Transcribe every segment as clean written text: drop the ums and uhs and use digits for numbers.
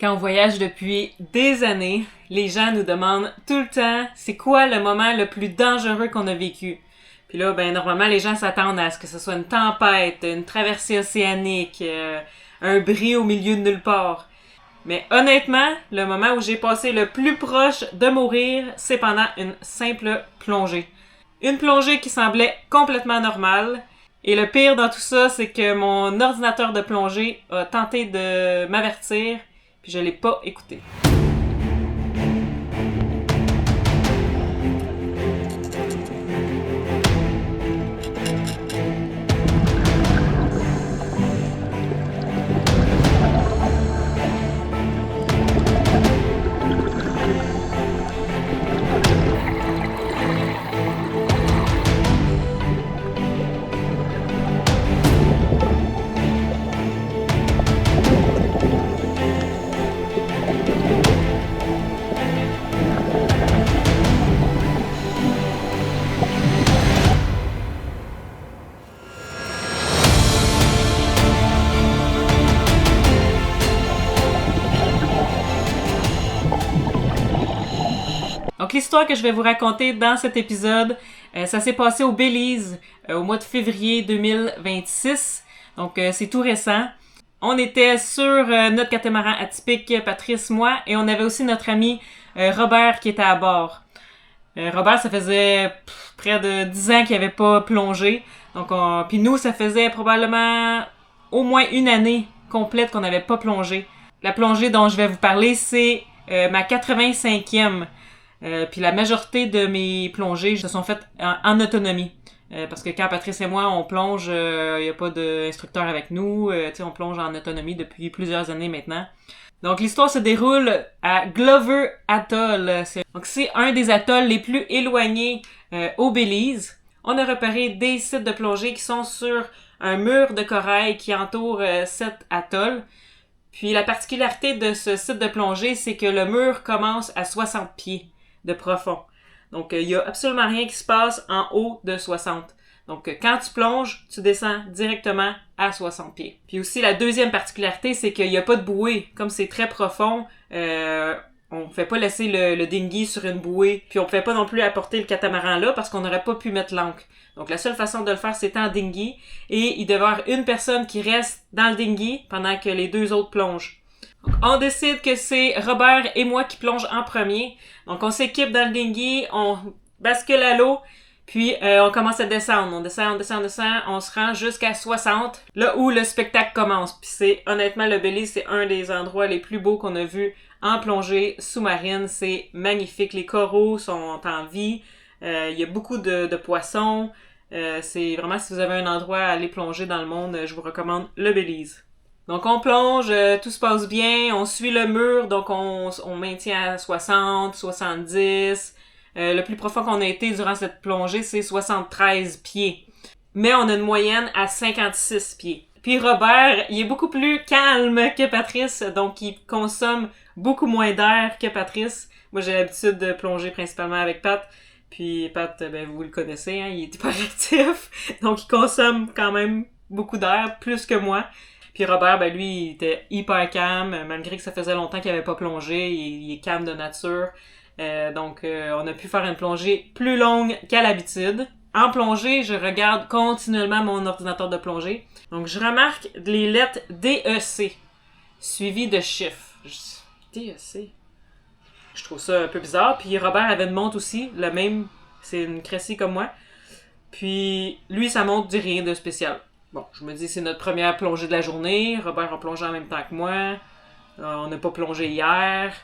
Quand on voyage depuis des années, les gens nous demandent tout le temps c'est quoi le moment le plus dangereux qu'on a vécu. Puis là, normalement, les gens s'attendent à ce que ce soit une tempête, une traversée océanique, un bris au milieu de nulle part. Mais honnêtement, le moment où j'ai passé le plus proche de mourir, c'est pendant une simple plongée. Une plongée qui semblait complètement normale. Et le pire dans tout ça, c'est que mon ordinateur de plongée a tenté de m'avertir, puis je l'ai pas écouté. Donc l'histoire que je vais vous raconter dans cet épisode, ça s'est passé au Belize au mois de février 2026. Donc c'est tout récent. On était sur notre catamaran atypique, Patrice, moi, et on avait aussi notre ami Robert qui était à bord. Robert, ça faisait près de 10 ans qu'il n'avait pas plongé. Donc puis nous, ça faisait probablement au moins une année complète qu'on n'avait pas plongé. La plongée dont je vais vous parler, c'est ma 85e. Puis la majorité de mes plongées se sont faites en autonomie. Parce que quand Patrice et moi, on plonge, il n'y a pas d'instructeur avec nous. On plonge en autonomie depuis plusieurs années maintenant. Donc l'histoire se déroule à Glover Atoll. Donc c'est un des atolls les plus éloignés au Belize. On a repéré des sites de plongée qui sont sur un mur de corail qui entoure cet atoll. Puis la particularité de ce site de plongée, c'est que le mur commence à 60 pieds de profond. Donc, il y a absolument rien qui se passe en haut de 60. Donc, quand tu plonges, tu descends directement à 60 pieds. Puis aussi, la deuxième particularité, c'est qu'il n'y a pas de bouée. Comme c'est très profond, on ne pouvait pas laisser le dinghy sur une bouée. Puis on ne pouvait pas non plus apporter le catamaran là parce qu'on n'aurait pas pu mettre l'ancre. Donc, la seule façon de le faire, c'est en dinghy. Et il devait y avoir une personne qui reste dans le dinghy pendant que les deux autres plongent. Donc, on décide que c'est Robert et moi qui plongeons en premier. Donc, on s'équipe dans le dinghy, on bascule à l'eau, puis on commence à descendre. On descend, on se rend jusqu'à 60, là où le spectacle commence. Puis c'est, honnêtement, le Belize, c'est un des endroits les plus beaux qu'on a vus en plongée sous-marine. C'est magnifique, les coraux sont en vie, il y a beaucoup de poissons. C'est vraiment, si vous avez un endroit à aller plonger dans le monde, je vous recommande le Belize. Donc on plonge, tout se passe bien, on suit le mur, donc on maintient à 60, 70. Le plus profond qu'on a été durant cette plongée, c'est 73 pieds. Mais on a une moyenne à 56 pieds. Puis Robert, il est beaucoup plus calme que Patrice, donc il consomme beaucoup moins d'air que Patrice. Moi, j'ai l'habitude de plonger principalement avec Pat. Puis Pat, vous le connaissez, hein, il est hyper actif. Donc il consomme quand même beaucoup d'air, plus que moi. Puis Robert, lui, il était hyper calme, malgré que ça faisait longtemps qu'il n'avait pas plongé, il est calme de nature. Donc, on a pu faire une plongée plus longue qu'à l'habitude. En plongée, je regarde continuellement mon ordinateur de plongée. Donc, je remarque les lettres DEC, suivies de chiffres. DEC? Je trouve ça un peu bizarre. Puis Robert avait une montre aussi, le même, c'est une Cressy comme moi. Puis, lui, sa montre dit rien de spécial. Bon, je me dis, c'est notre première plongée de la journée. Robert a plongé en même temps que moi. On n'a pas plongé hier.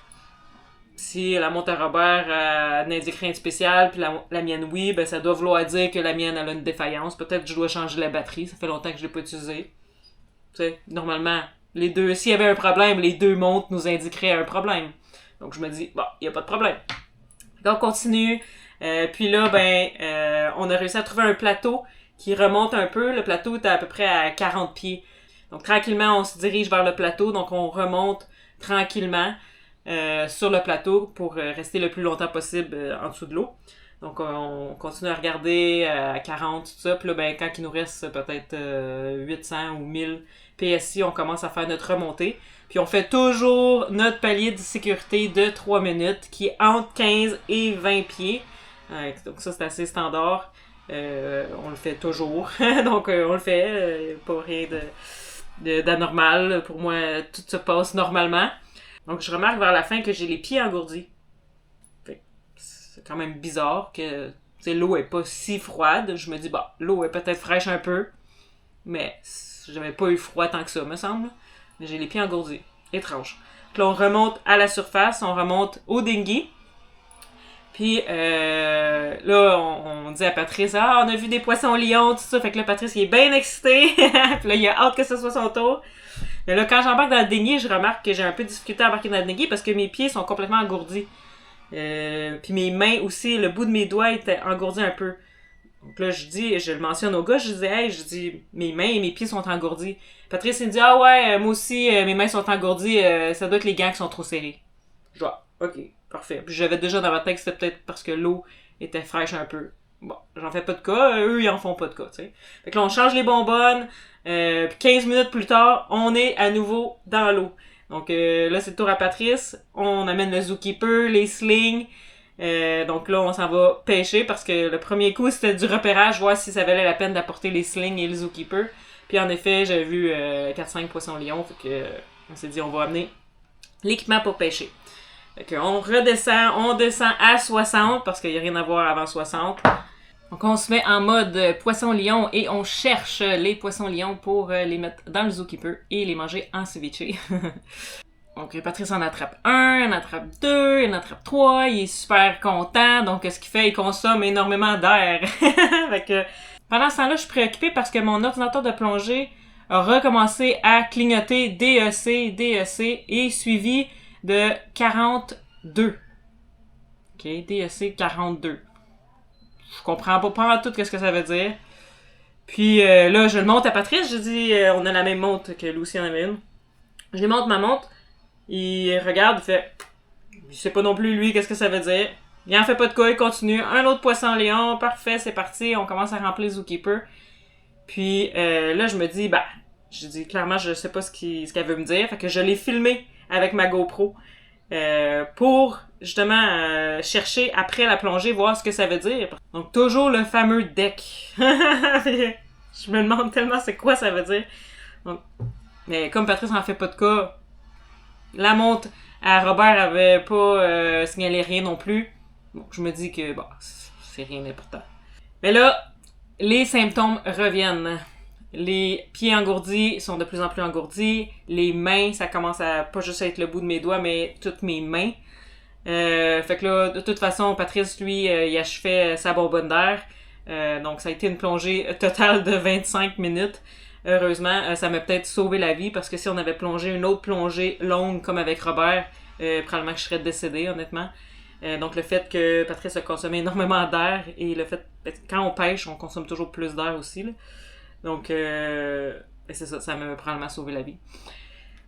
Si la montre à Robert n'indique rien de spécial, puis la mienne oui, ça doit vouloir dire que la mienne elle a une défaillance. Peut-être que je dois changer la batterie. Ça fait longtemps que je l'ai pas utilisée. Tu sais, normalement, les deux, s'il y avait un problème, les deux montres nous indiqueraient un problème. Donc je me dis, bon, il n'y a pas de problème. Donc on continue. Puis là, on a réussi à trouver un plateau qui remonte un peu. Le plateau est à peu près à 40 pieds. Donc tranquillement, on se dirige vers le plateau. Donc on remonte tranquillement sur le plateau pour rester le plus longtemps possible en dessous de l'eau. Donc on continue à regarder à 40, tout ça. Puis là, quand il nous reste peut-être 800 ou 1000 PSI, on commence à faire notre remontée. Puis on fait toujours notre palier de sécurité de 3 minutes qui est entre 15 et 20 pieds. Donc ça, c'est assez standard. On le fait toujours. Donc on le fait. Pas rien d'anormal. Pour moi, tout se passe normalement. Donc je remarque vers la fin que j'ai les pieds engourdis. C'est quand même bizarre que l'eau est pas si froide. Je me dis, bah, l'eau est peut-être fraîche un peu. Mais j'avais pas eu froid tant que ça, me semble. Mais j'ai les pieds engourdis. Étrange. Puis là, on remonte à la surface, on remonte au dinghy. Puis là, on dit à Patrice, on a vu des poissons-lions, tout ça. Fait que là, Patrice, il est bien excité. Puis là, il a hâte que ce soit son tour. Mais là, quand j'embarque dans le dinghy, je remarque que j'ai un peu de difficulté à embarquer dans le dinghy parce que mes pieds sont complètement engourdis. Puis mes mains aussi, le bout de mes doigts était engourdi un peu. Donc là, je le mentionne au gars, je dis, mes mains et mes pieds sont engourdis. Patrice, il me dit, moi aussi, mes mains sont engourdies, ça doit être les gants qui sont trop serrés. Je vois, ok, parfait. Puis j'avais déjà dans ma tête que c'était peut-être parce que l'eau était fraîche un peu. Bon, j'en fais pas de cas, eux, ils en font pas de cas, tu sais. Fait que là, on change les bonbonnes, puis 15 minutes plus tard, on est à nouveau dans l'eau. Donc là, c'est le tour à Patrice, on amène le zookeeper, les slings. Donc là, on s'en va pêcher parce que le premier coup, c'était du repérage, voir si ça valait la peine d'apporter les slings et le zookeeper. Puis en effet, j'avais vu 4-5 poissons-lions, fait que on s'est dit on va amener l'équipement pour pêcher. Fait que on descend à 60 parce qu'il n'y a rien à voir avant 60. Donc on se met en mode poisson-lion et on cherche les poissons-lions pour les mettre dans le zookeeper et les manger en ceviche. Donc Patrice en attrape un, en attrape deux, il en attrape trois, il est super content, donc ce qu'il fait, il consomme énormément d'air. Fait que pendant ce temps-là, je suis préoccupée parce que mon ordinateur de plongée a recommencé à clignoter DEC et suivi de 42. Ok, DEC 42. Je comprends pas tout ce que ça veut dire. Puis là, je le montre à Patrice, je dis, on a la même montre que Lucie en avait une. Je lui montre ma montre. Il regarde, il fait... Je sais pas non plus, lui, qu'est-ce que ça veut dire. Il en fait pas de cas, il continue. Un autre poisson-lion, parfait, c'est parti. On commence à remplir le zookeeper. Puis là, je me dis, je dis clairement, je sais pas ce qu'elle veut me dire. Fait que je l'ai filmé avec ma GoPro pour, justement, chercher après la plongée, voir ce que ça veut dire. Donc, toujours le fameux deck. Je me demande tellement c'est quoi ça veut dire. Donc, mais comme Patrice en fait pas de cas... La montre à Robert avait pas signalé rien non plus. Bon, je me dis que c'est rien d'important. Mais là, les symptômes reviennent. Les pieds engourdis sont de plus en plus engourdis. Les mains, ça commence à pas juste être le bout de mes doigts, mais toutes mes mains. Fait que là, de toute façon, Patrice, lui, il achevait sa bonbonne d'air. Donc ça a été une plongée totale de 25 minutes. Heureusement, ça m'a peut-être sauvé la vie parce que si on avait plongé une autre plongée longue comme avec Robert, probablement que je serais décédée, honnêtement. Donc le fait que Patrice a consommé énormément d'air et le fait quand on pêche, on consomme toujours plus d'air aussi. Là. Donc c'est ça m'a probablement sauvé la vie.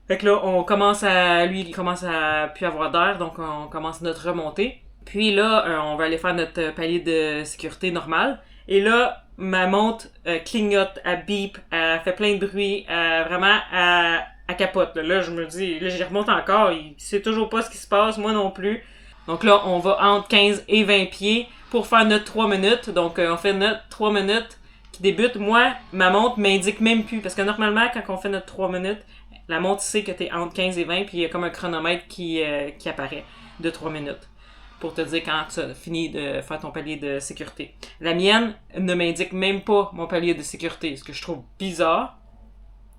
Fait que là, il commence à plus avoir d'air, donc on commence notre remontée. Puis là, on va aller faire notre palier de sécurité normal. Et là, ma montre clignote, elle beep, elle fait plein de bruit, vraiment, elle capote. Là, je me dis, là, j'y remonte encore, il sait toujours pas ce qui se passe, moi non plus. Donc là, on va entre 15 et 20 pieds pour faire notre 3 minutes. Donc, on fait notre 3 minutes qui débute. Moi, ma montre m'indique même plus, parce que normalement, quand on fait notre 3 minutes, la montre sait que t'es entre 15 et 20, puis il y a comme un chronomètre qui apparaît de 3 minutes. Pour te dire quand tu as fini de faire ton palier de sécurité. La mienne ne m'indique même pas mon palier de sécurité, ce que je trouve bizarre.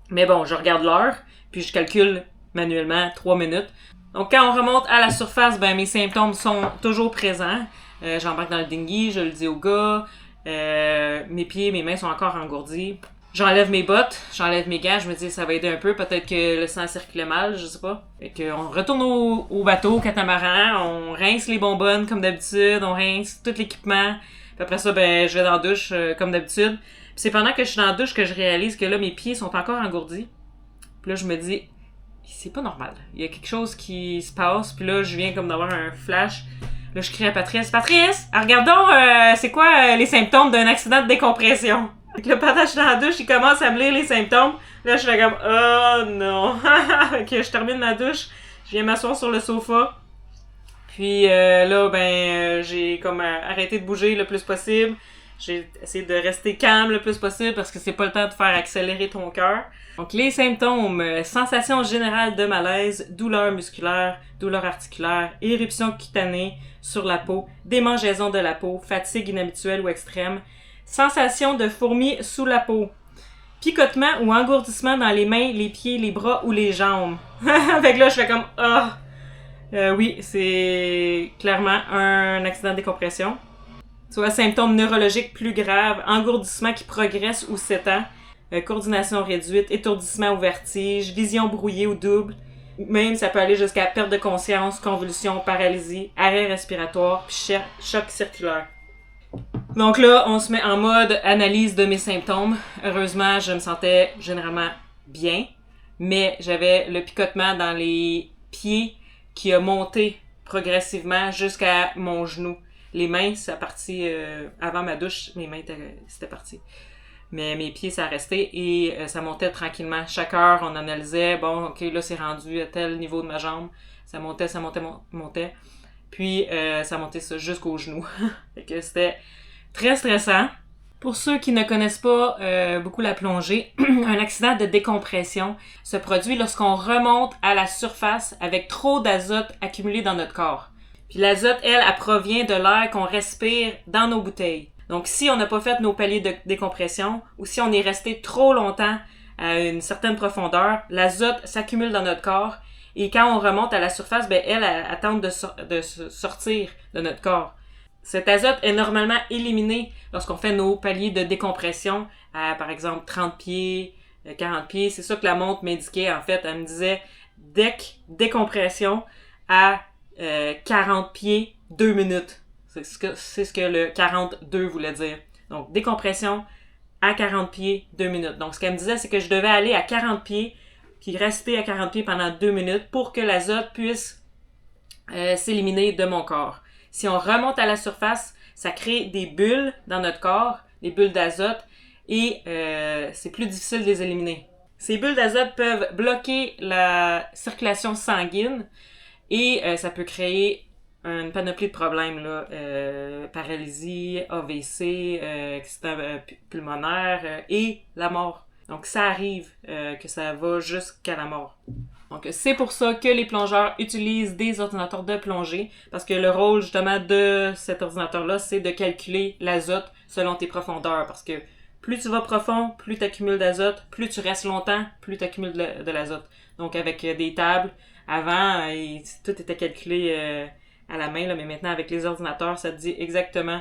Mais bon, je regarde l'heure, puis je calcule manuellement 3 minutes. Donc quand on remonte à la surface, mes symptômes sont toujours présents. J'embarque dans le dinghy, je le dis au gars. Mes pieds, mes mains sont encore engourdis. J'enlève mes bottes, j'enlève mes gants, je me dis ça va aider un peu, peut-être que le sang circulait mal, je sais pas. Fait qu'on retourne au bateau, au catamaran, on rince les bonbonnes comme d'habitude, on rince tout l'équipement. Puis après ça, je vais dans la douche comme d'habitude. Puis c'est pendant que je suis dans la douche que je réalise que là, mes pieds sont encore engourdis. Puis là, je me dis, c'est pas normal. Il y a quelque chose qui se passe, puis là, je viens comme d'avoir un flash. Là, je crie à Patrice, regardons, c'est quoi les symptômes d'un accident de décompression? Fait que là, pendant que je suis dans la douche, il commence à me lire les symptômes. Là, je fais comme, oh non. Fait que je termine ma douche, je viens m'asseoir sur le sofa. Puis là, j'ai comme arrêté de bouger le plus possible. J'ai essayé de rester calme le plus possible parce que c'est pas le temps de faire accélérer ton cœur. Donc les symptômes, sensation générale de malaise, douleur musculaire, douleur articulaire, éruption cutanée sur la peau, démangeaison de la peau, fatigue inhabituelle ou extrême, sensation de fourmis sous la peau, picotement ou engourdissement dans les mains, les pieds, les bras ou les jambes. Fait que là, je fais comme oui, c'est clairement un accident de décompression. Soit symptômes neurologiques plus graves, engourdissement qui progresse ou s'étend, coordination réduite, étourdissement ou vertige, vision brouillée ou double. Même ça peut aller jusqu'à perte de conscience, convulsion, paralysie, arrêt respiratoire, puis choc circulaire. Donc là, on se met en mode analyse de mes symptômes. Heureusement, je me sentais généralement bien, mais j'avais le picotement dans les pieds qui a monté progressivement jusqu'à mon genou. Les mains, ça a parti avant ma douche, mes mains c'était parti. Mais mes pieds, ça a resté et ça montait tranquillement. Chaque heure, on analysait, bon, ok, là, c'est rendu à tel niveau de ma jambe. Ça montait. Puis, ça montait ça jusqu'au genou. Fait que c'était très stressant. Pour ceux qui ne connaissent pas beaucoup la plongée, un accident de décompression se produit lorsqu'on remonte à la surface avec trop d'azote accumulé dans notre corps. Puis l'azote, elle provient de l'air qu'on respire dans nos bouteilles. Donc si on n'a pas fait nos paliers de décompression ou si on est resté trop longtemps à une certaine profondeur, l'azote s'accumule dans notre corps et quand on remonte à la surface, elle tente de sortir de notre corps. Cet azote est normalement éliminé lorsqu'on fait nos paliers de décompression à, par exemple, 30 pieds, 40 pieds. C'est ça que la montre m'indiquait, en fait. Elle me disait décompression à 40 pieds, 2 minutes. C'est ce que le 42 voulait dire. Donc, décompression à 40 pieds, 2 minutes. Donc, ce qu'elle me disait, c'est que je devais aller à 40 pieds, puis rester à 40 pieds pendant 2 minutes pour que l'azote puisse s'éliminer de mon corps. Si on remonte à la surface, ça crée des bulles dans notre corps, des bulles d'azote, et c'est plus difficile de les éliminer. Ces bulles d'azote peuvent bloquer la circulation sanguine et ça peut créer une panoplie de problèmes, là, paralysie, AVC, accident pulmonaire et la mort. Donc ça arrive que ça va jusqu'à la mort. Donc c'est pour ça que les plongeurs utilisent des ordinateurs de plongée, parce que le rôle justement de cet ordinateur-là, c'est de calculer l'azote selon tes profondeurs, parce que plus tu vas profond, plus tu accumules d'azote, plus tu restes longtemps, plus tu accumules de l'azote. Donc avec des tables, avant, tout était calculé à la main, là, mais maintenant avec les ordinateurs, ça te dit exactement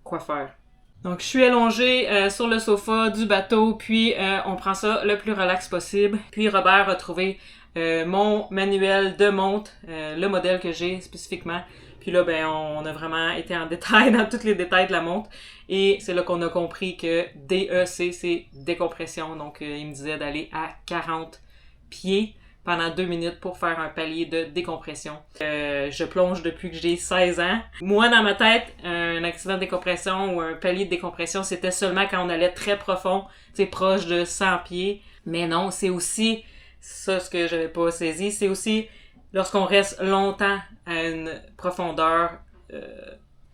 quoi faire. Donc, je suis allongée sur le sofa du bateau, puis on prend ça le plus relax possible. Puis Robert a trouvé mon manuel de montre, le modèle que j'ai spécifiquement. Puis là, on a vraiment été en détail dans tous les détails de la montre. Et c'est là qu'on a compris que DEC, c'est décompression. Donc, il me disait d'aller à 40 pieds pendant 2 minutes pour faire un palier de décompression. Je plonge depuis que j'ai 16 ans. Moi, dans ma tête, un accident de décompression ou un palier de décompression, c'était seulement quand on allait très profond, tu sais, proche de 100 pieds. Mais non, c'est aussi, ça ce que j'avais pas saisi, c'est aussi lorsqu'on reste longtemps à une profondeur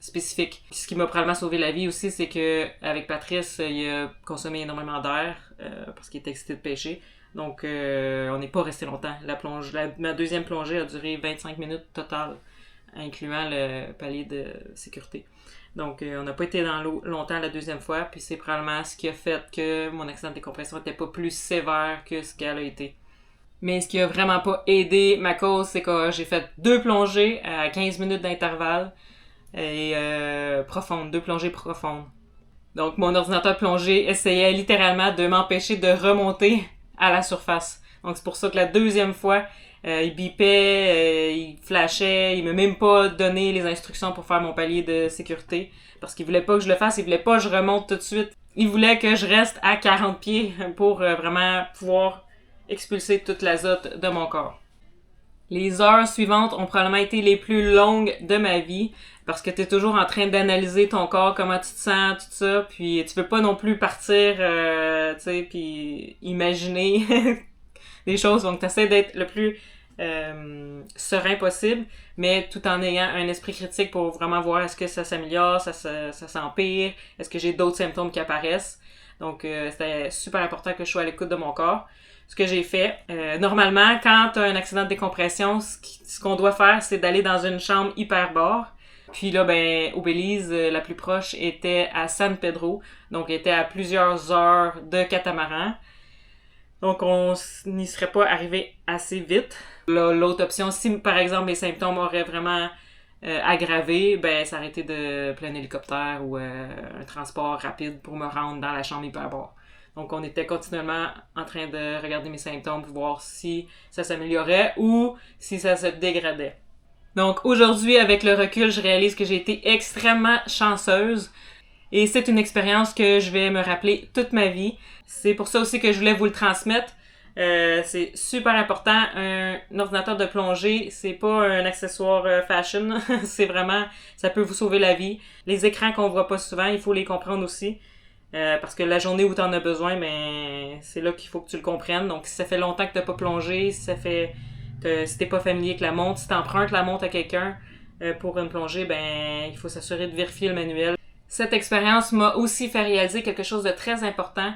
spécifique. Puis ce qui m'a probablement sauvé la vie aussi, c'est que avec Patrice, il a consommé énormément d'air parce qu'il était excité de pêcher. Donc, on n'est pas resté longtemps. Ma deuxième plongée a duré 25 minutes total, incluant le palier de sécurité. Donc, on n'a pas été dans l'eau longtemps la deuxième fois, puis c'est probablement ce qui a fait que mon accident de décompression n'était pas plus sévère que ce qu'elle a été. Mais ce qui a vraiment pas aidé ma cause, c'est que j'ai fait 2 plongées à 15 minutes d'intervalle et profondes, 2 plongées profondes. Donc, mon ordinateur de plongée essayait littéralement de m'empêcher de remonter à la surface. Donc c'est pour ça que la deuxième fois, il bipait, il flashait, il m'a même pas donné les instructions pour faire mon palier de sécurité parce qu'il voulait pas que je le fasse, il voulait pas que je remonte tout de suite. Il voulait que je reste à 40 pieds pour vraiment pouvoir expulser toute l'azote de mon corps. Les heures suivantes ont probablement été les plus longues de ma vie parce que t'es toujours en train d'analyser ton corps, comment tu te sens, tout ça, puis tu veux pas non plus partir, tu sais, puis imaginer des choses, donc t'essaies d'être le plus serein possible, mais tout en ayant un esprit critique pour vraiment voir est-ce que ça s'améliore, ça s'empire, est-ce que j'ai d'autres symptômes qui apparaissent. Donc c'était super important que je sois à l'écoute de mon corps. Ce que j'ai fait, normalement, quand tu as un accident de décompression, ce qu'on doit faire, c'est d'aller dans une chambre hyperbare. Puis là, au Belize, la plus proche était à San Pedro, donc était à plusieurs heures de catamaran. Donc on n'y serait pas arrivé assez vite. Là, l'autre option, si par exemple les symptômes auraient vraiment aggravé, ça aurait été de plein hélicoptère ou un transport rapide pour me rendre dans la chambre hyperbare. Donc, on était continuellement en train de regarder mes symptômes pour voir si ça s'améliorait ou si ça se dégradait. Donc, aujourd'hui, avec le recul, je réalise que j'ai été extrêmement chanceuse et c'est une expérience que je vais me rappeler toute ma vie. C'est pour ça aussi que je voulais vous le transmettre. C'est super important. Un ordinateur de plongée, c'est pas un accessoire fashion. C'est vraiment, ça peut vous sauver la vie. Les écrans qu'on voit pas souvent, il faut les comprendre aussi. Parce que la journée où t'en as besoin, c'est là qu'il faut que tu le comprennes. Donc, si ça fait longtemps que t'as pas plongé, si t'es pas familier avec la montre, si t'empruntes la montre à quelqu'un pour une plongée, il faut s'assurer de vérifier le manuel. Cette expérience m'a aussi fait réaliser quelque chose de très important.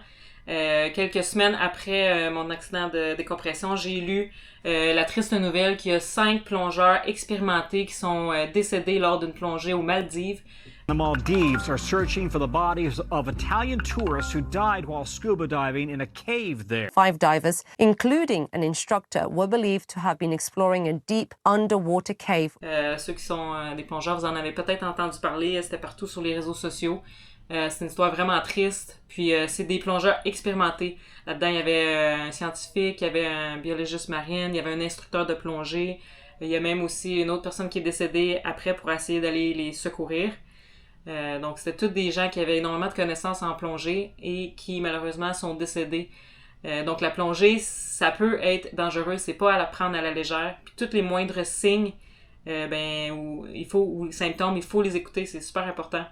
Quelques semaines après mon accident de décompression, j'ai lu la triste nouvelle qu'il y a 5 plongeurs expérimentés qui sont décédés lors d'une plongée aux Maldives. The Maldives are searching for the bodies of Italian tourists who died while scuba diving in a cave there. 5 divers, including an instructor, were believed to have been exploring a deep underwater cave. Ceux qui sont des plongeurs, vous en avez peut-être entendu parler, c'était partout sur les réseaux sociaux. C'est une histoire vraiment triste. Puis c'est des plongeurs expérimentés. Là-dedans, il y avait un scientifique, il y avait un biologiste marine, il y avait un instructeur de plongée. Il y a même aussi une autre personne qui est décédée après pour essayer d'aller les secourir. Donc c'était tous des gens qui avaient énormément de connaissances en plongée et qui malheureusement sont décédés. Donc la plongée, ça peut être dangereux, c'est pas à la prendre à la légère. Puis tous les moindres signes ou les symptômes, il faut les écouter, c'est super important.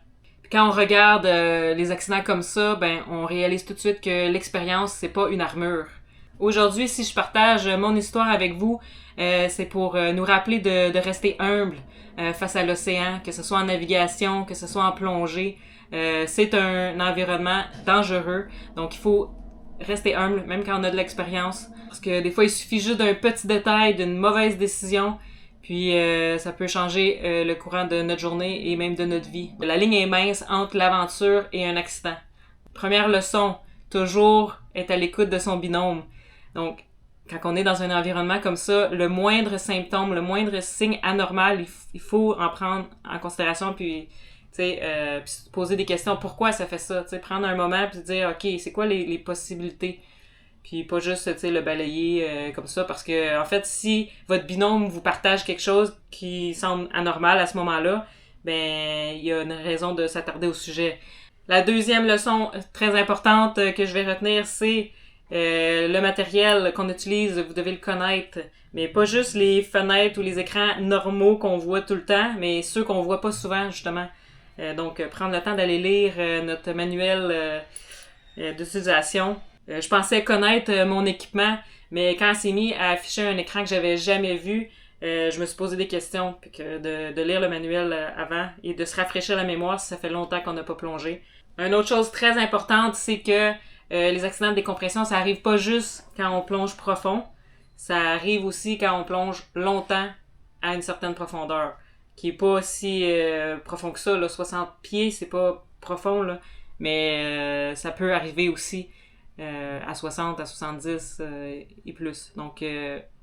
Puis quand on regarde les accidents comme ça, on réalise tout de suite que l'expérience, c'est pas une armure. Aujourd'hui, si je partage mon histoire avec vous, c'est pour nous rappeler de rester humble face à l'océan, que ce soit en navigation, que ce soit en plongée. C'est un environnement dangereux, donc il faut rester humble, même quand on a de l'expérience. Parce que des fois, il suffit juste d'un petit détail, d'une mauvaise décision, puis ça peut changer le courant de notre journée et même de notre vie. La ligne est mince entre l'aventure et un accident. Première leçon, toujours être à l'écoute de son binôme. Donc, quand on est dans un environnement comme ça, le moindre symptôme, le moindre signe anormal, il faut en prendre en considération puis se poser des questions. Pourquoi ça fait ça? Prendre un moment puis dire, OK, c'est quoi les possibilités? Puis pas juste le balayer comme ça, parce que en fait, si votre binôme vous partage quelque chose qui semble anormal à ce moment-là, il y a une raison de s'attarder au sujet. La deuxième leçon très importante que je vais retenir, c'est le matériel qu'on utilise, vous devez le connaître, mais pas juste les fenêtres ou les écrans normaux qu'on voit tout le temps, mais ceux qu'on voit pas souvent justement. Donc prendre le temps d'aller lire notre manuel d'utilisation. Je pensais connaître mon équipement, mais quand c'est mis à afficher un écran que j'avais jamais vu, je me suis posé des questions, puis que de lire le manuel avant et de se rafraîchir la mémoire si ça fait longtemps qu'on n'a pas plongé. Une autre chose très importante, c'est que les accidents de décompression, ça arrive pas juste quand on plonge profond, ça arrive aussi quand on plonge longtemps à une certaine profondeur, qui est pas si profond que ça, là, 60 pieds, c'est pas profond, là, mais ça peut arriver aussi à 60, à 70 et plus. Donc,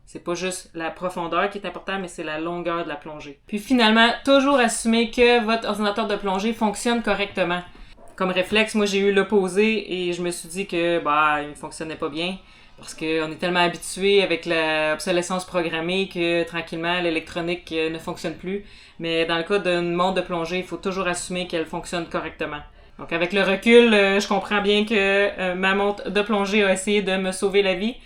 c'est pas juste la profondeur qui est importante, mais c'est la longueur de la plongée. Puis finalement, toujours assumer que votre ordinateur de plongée fonctionne correctement. Comme réflexe, moi j'ai eu l'opposé et je me suis dit que il ne fonctionnait pas bien parce qu'on est tellement habitué avec l'obsolescence programmée que tranquillement l'électronique ne fonctionne plus. Mais dans le cas d'une montre de plongée, il faut toujours assumer qu'elle fonctionne correctement. Donc avec le recul, je comprends bien que ma montre de plongée a essayé de me sauver la vie.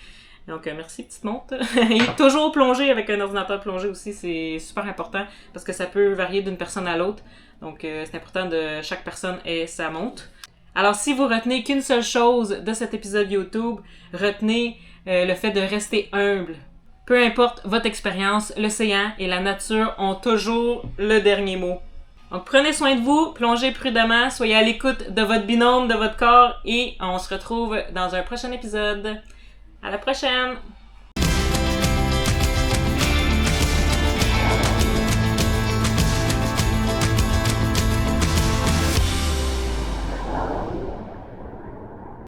Donc, merci, petite montre. Et toujours plongé avec un ordinateur plongé aussi, c'est super important parce que ça peut varier d'une personne à l'autre. Donc, c'est important de chaque personne ait sa montre. Alors, si vous retenez qu'une seule chose de cet épisode YouTube, retenez le fait de rester humble. Peu importe votre expérience, l'océan et la nature ont toujours le dernier mot. Donc, prenez soin de vous, plongez prudemment, soyez à l'écoute de votre binôme, de votre corps et on se retrouve dans un prochain épisode. À la prochaine!